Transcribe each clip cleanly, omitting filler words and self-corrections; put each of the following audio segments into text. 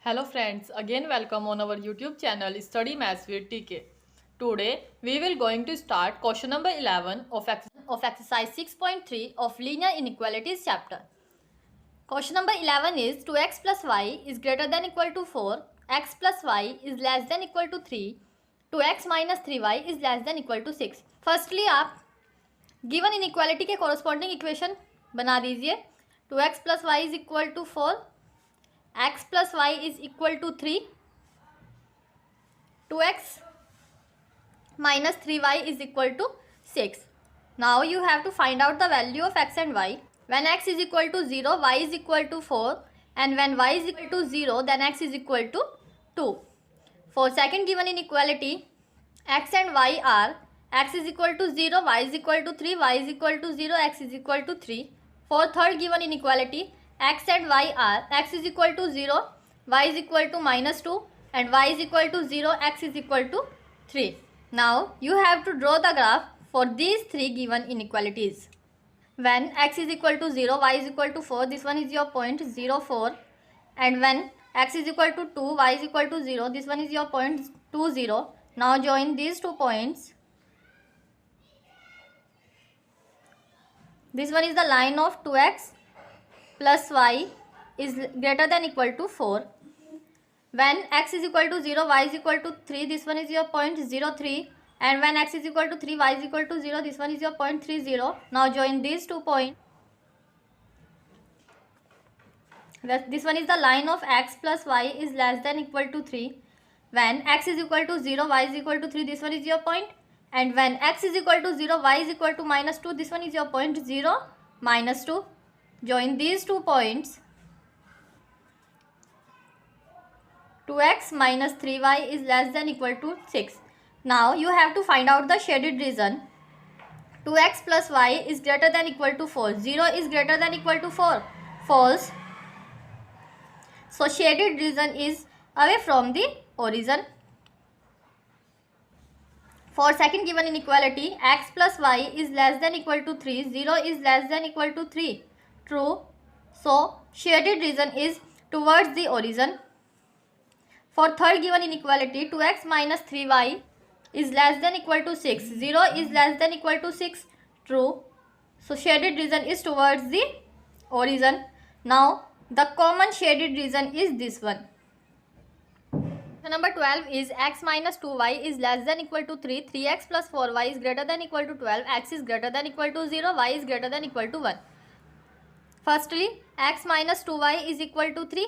Hello friends, again welcome on our YouTube channel Study Maths with TK. Today we will going to start question number 11 of exercise 6.3 of linear inequalities chapter. Question number 11 is 2x plus y is greater than equal to 4, x plus y is less than equal to 3, 2x minus 3y is less than equal to 6. Firstly आप given inequality के corresponding equation बना दीजिए. 2x plus y is equal to 4, x plus y is equal to 3, 2x minus 3y is equal to 6. Now you have to find out the value of x and y. When x is equal to 0, y is equal to 4, and when y is equal to 0, then x is equal to 2. For second given inequality, x and y are x is equal to 0, y is equal to 3, y is equal to 0, x is equal to 3. For third given inequality, x and y are x is equal to 0, y is equal to minus 2, and y is equal to 0, x is equal to 3. Now you have to draw the graph for these three given inequalities. When x is equal to 0, y is equal to 4, this one is your point 0, 4. And when x is equal to 2, y is equal to 0, this one is your point 2, 0. Now join these 2 points. This one is the line of 2x plus y is greater than equal to 4. When x is equal to 0, y is equal to 3, this one is your point 0, 3. And when x is equal to 3, y is equal to 0, this one is your point 3, 0. Now join these 2 points. This one is the line of x plus y is less than equal to 3. When x is equal to 0, y is equal to 3, this one is your point. And when x is equal to 0, y is equal to minus 2, this one is your point 0, minus 2. Join these 2 points. 2x minus 3y is less than equal to 6. Now you have to find out the shaded region. 2x plus y is greater than equal to 4. 0 is greater than equal to 4. False. So shaded region is away from the origin. For second given inequality, x plus y is less than equal to 3. 0 is less than equal to 3. True. So shaded region is towards the origin. For third given inequality, 2x minus 3y is less than equal to 6. 0 is less than equal to 6. True. So shaded region is towards the origin. Now the common shaded region is this one. Number 12 is x minus 2y is less than equal to 3. 3x plus 4y is greater than equal to 12. X is greater than equal to 0. Y is greater than equal to 1. Firstly, x minus 2y is equal to 3.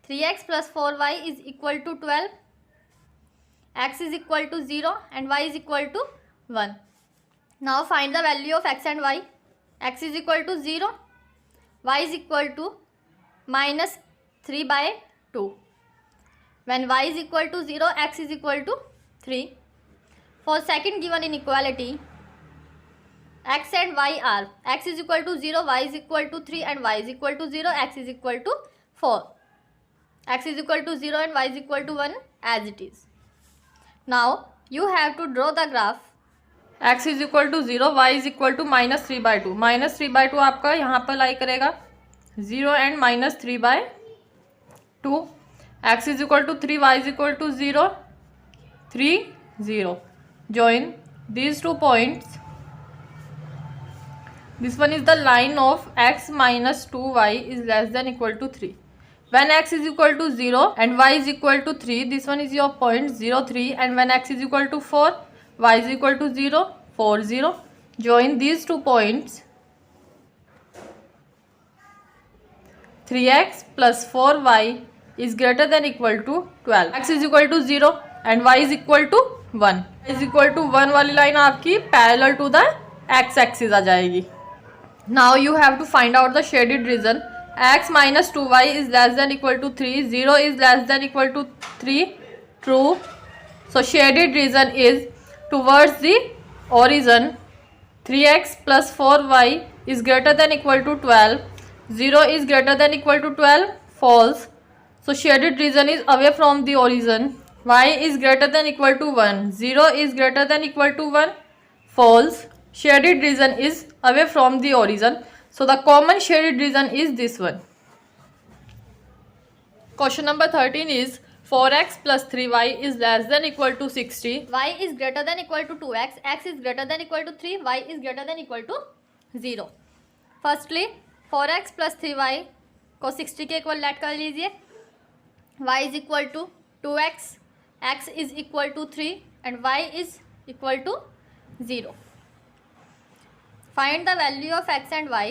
3x plus 4y is equal to 12. X is equal to 0 and y is equal to 1. Now find the value of x and y. X is equal to 0. Y is equal to minus 3 by 2. When y is equal to 0, x is equal to 3. For second given inequality, x and y are x is equal to 0, y is equal to 3 and y is equal to 0, x is equal to 4. X is equal to 0 and y is equal to 1 as it is. Now you have to draw the graph. x is equal to 0, y is equal to minus 3 by 2. Minus 3 by 2 आपका यहाँ पर लाई करेगा 0 and minus 3 by 2. X is equal to 3, y is equal to 0, 3, 0. Join these 2 points. This one is the line of x minus 2y is less than equal to 3. When x is equal to 0 and y is equal to 3, this one is your point 0, 3. And when x is equal to 4, y is equal to 0, 4, 0. Join these 2 points. 3x plus 4y is greater than equal to 12. X is equal to 0 and y is equal to 1. Is equal to 1 वाली line आपकी parallel to the x axis आ जाएगी. Now you have to find out the shaded region. X minus 2y is less than equal to 3. 0 is less than equal to 3. True. So shaded region is towards the origin. 3x plus 4y is greater than equal to 12. 0 is greater than equal to 12. False. So shaded region is away from the origin. Y is greater than equal to 1. 0 is greater than equal to 1. False. Shaded region is away from the origin. So the common shaded region is this one. Question number 13 is 4x plus 3y is less than equal to 60. Y is greater than equal to 2x, x is greater than equal to 3, y is greater than equal to 0. Firstly 4x plus 3y को 60 के equal let कर लीजिए. y is equal to 2x, x is equal to 3 and y is equal to 0. Find the value of x and y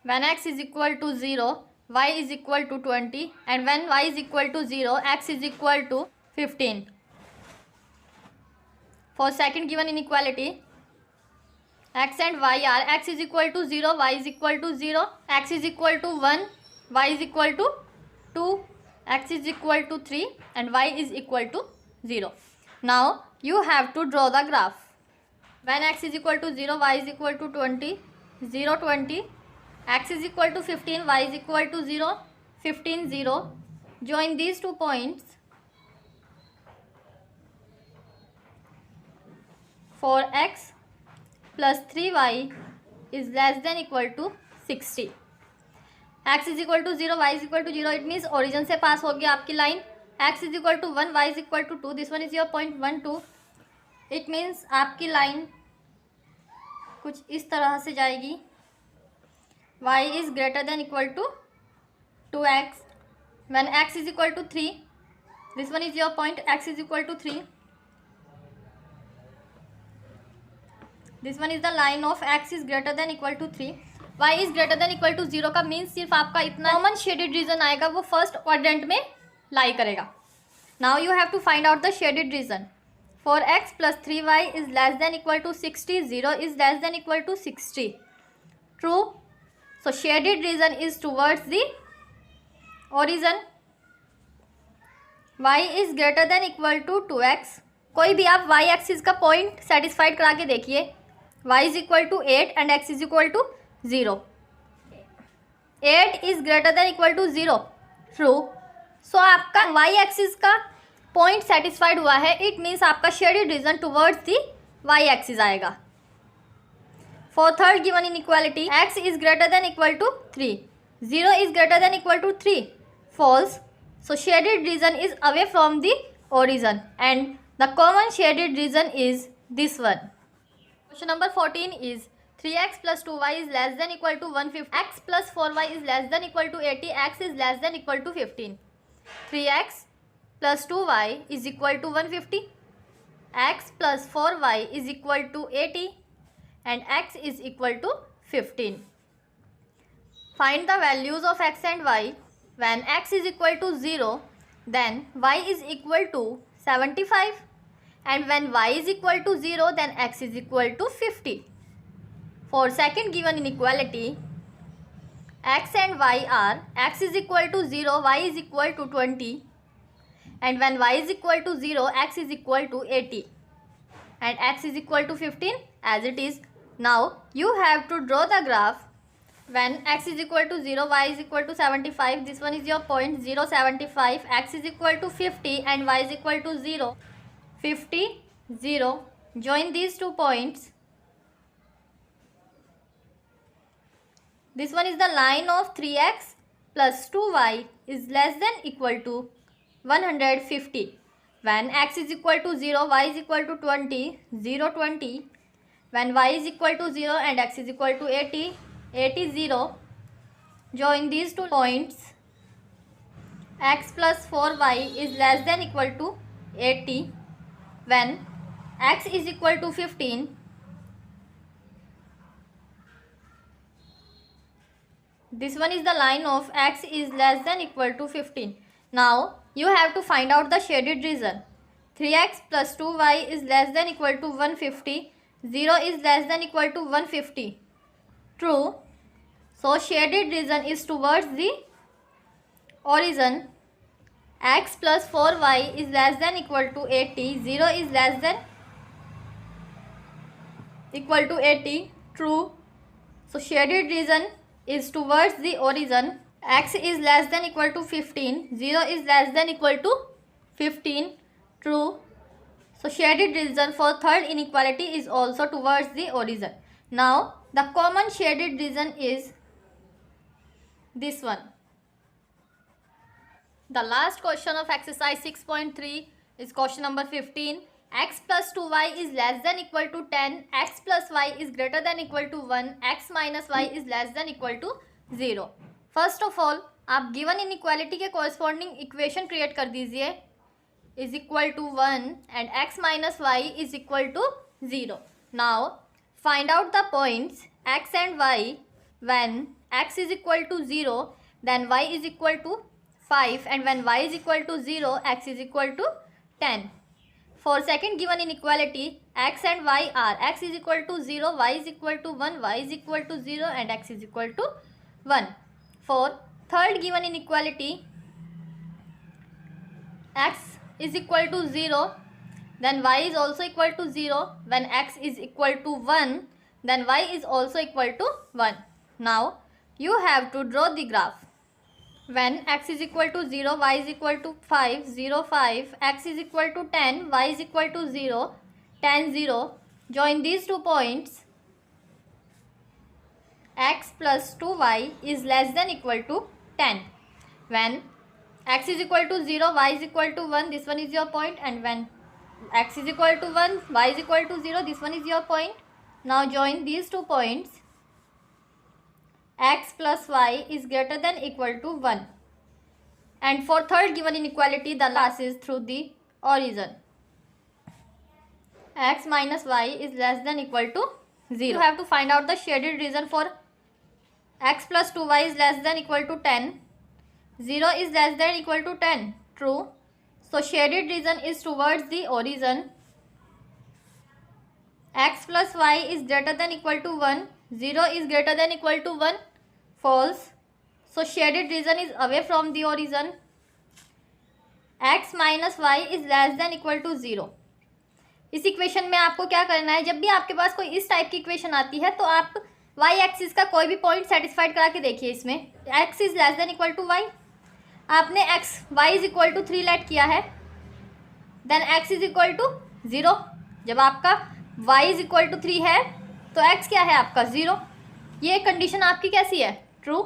when x is equal to 0, y is equal to 20 and when y is equal to 0, x is equal to 15. For second given inequality, x and y are x is equal to 0, y is equal to 0, x is equal to 1, y is equal to 2, x is equal to 3 and y is equal to 0. Now you have to draw the graph. When x is equal to 0, y is equal to 20, 0, 20, x is equal to 15, y is equal to 0, 15, 0. Join these 2 points. For x plus 3y is less than equal to 60. x is equal to 0, y is equal to 0. It means origin से पास हो गया आपकी line. x is equal to 1, y is equal to 2. This one is your point 1, 2. It means आपकी line कुछ इस तरह से जाएगी. y is greater than equal to 2x when x is equal to 3. This one is your point, x is equal to 3. This one is the line of x is greater than equal to 3. y is greater than equal to 0 का means सिर्फ आपका इतना common shaded region आएगा, वो first quadrant में lie करेगा. Now you have to find out the shaded region. For x plus 3y is less than equal to 60, 0 is less than equal to 60. True. So shaded region is towards the origin. y is greater than equal to 2x. कोई भी आप y axis का point satisfied करा के देखिए. y is equal to 8 and x is equal to 0. 8 is greater than equal to 0. True. So आपका y axis का point satisfied हुआ है. इट मीन्स आपका shaded region towards the y axis आएगा. For third given inequality, x is greater than equal to 3, 0 is greater than equal to 3. False. So shaded region is away from the origin and the common shaded region is this one. Question number 14 is 3x plus 2y is less than equal to 150. x plus 4y is less than equal to 80. x is less than equal to 15. 3x plus 2y is equal to 150. x plus 4y is equal to 80. And x is equal to 15. Find the values of x and y. When x is equal to 0, then y is equal to 75. And when y is equal to 0, then x is equal to 50. For second given inequality, x and y are x is equal to 0, y is equal to 20. And when y is equal to 0, x is equal to 80. And x is equal to 15 as it is. Now you have to draw the graph. When x is equal to 0, y is equal to 75. This one is your point 0, 75. X is equal to 50 and y is equal to 0, 50, 0. Join these 2 points. This one is the line of 3x plus 2y is less than equal to 150. When x is equal to 0, y is equal to 20, 0, 20. When y is equal to 0 and x is equal to 80, 80, 0. Join these 2 points. X plus 4y is less than equal to 80. When x is equal to 15, this one is the line of x is less than equal to 15. Now you have to find out the shaded region. 3x plus 2y is less than equal to 150. 0 is less than equal to 150. True. So shaded region is towards the origin. X plus 4y is less than equal to 80. 0 is less than equal to 80. True. So shaded region is towards the origin. X is less than equal to 15. 0 is less than equal to 15. True. So shaded region for third inequality is also towards the origin. Now the common shaded region is this one. The last question of exercise 6.3 is question number 15. X plus 2y is less than equal to 10. X plus y is greater than equal to 1. X minus y is less than equal to 0. First of all, आप given inequality के corresponding equation create कर दीजिए is equal to 1 and x minus y is equal to 0. Now, find out the points x and y when x is equal to 0, then y is equal to 5, and when y is equal to 0, x is equal to 10. For second given inequality, x and y are x is equal to 0, y is equal to 1, y is equal to 0 and x is equal to 1. For third given inequality, x is equal to 0, then y is also equal to 0. When x is equal to 1, then y is also equal to 1. Now, you have to draw the graph. When x is equal to 0, y is equal to 5, 0, 5, x is equal to 10, y is equal to 0, 10, 0. Join these 2 points. X plus 2y is less than equal to 10. When x is equal to 0, y is equal to 1, this one is your point, and when x is equal to 1, y is equal to 0, this one is your point. Now join these 2 points. X plus y is greater than equal to 1. And for third given inequality, the passes through the origin. X minus y is less than equal to 0. You have to find out the shaded region for x plus 2y is less than equal to 10. 0 is less than equal to 10. True. So shaded region is towards the origin. X plus y is greater than equal to 1. 0 is greater than equal to 1. False. So shaded region is away from the origin. X minus y is less than equal to 0. इस equation में आपको क्या करना है, जब भी आपके पास कोई इस टाइप की इक्वेशन आती है तो आप y एक्सिस का कोई भी पॉइंट सेटिस्फाइड करा के देखिए. इसमें x is less than equal to y. आपने y is equal to 3 let किया है, then x is equal to 0. जब आपका y इज इक्वल टू 3 है तो x क्या है आपका 0. ये कंडीशन आपकी कैसी है, true.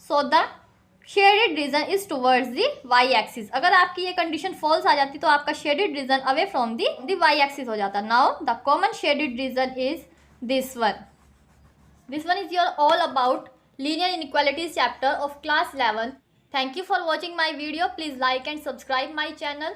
So the shaded reason is towards the y axis. अगर आपकी ये कंडीशन फॉल्स आ जाती तो आपका shaded region away from the y axis हो जाता. Now the common shaded region is this one. This one is your all about linear inequalities chapter of class 11. Thank you for watching my video. Please like and subscribe my channel.